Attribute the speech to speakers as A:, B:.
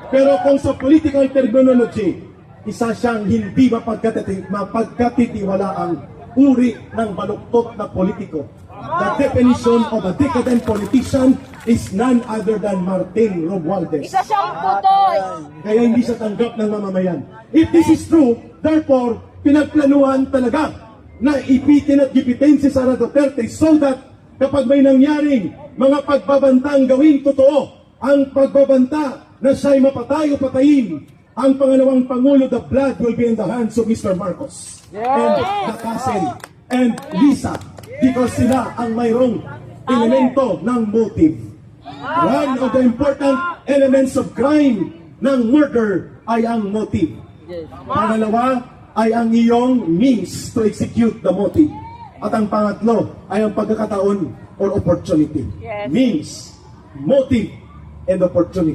A: Pero kung sa political terminology, isa siyang hindi mapagkatitiwalaang uri ng baluktot na politiko. The definition of a decadent politician is none other than Martin Romualdez.
B: Isa siyang putoy.
A: Kaya hindi siya tanggap ng mamamayan. If this is true, therefore, pinagplanuhan talaga na ipitin at gipitin si Sara Duterte so that kapag may nangyaring mga pagbabantang gawing totoo, ang pagbabanta na siya'y mapatay o patayin, ang pangalawang Pangulo, the blood will be in the hands of Mr. Marcos and the cousin and Lisa, because sila ang mayroong elemento ng motive. One of the important elements of crime ng murder ay ang motive. Pangalawa ay ang iyong means to execute the motive. At ang pangatlo ay ang pagkakataon or opportunity. Means, motive, and opportunity.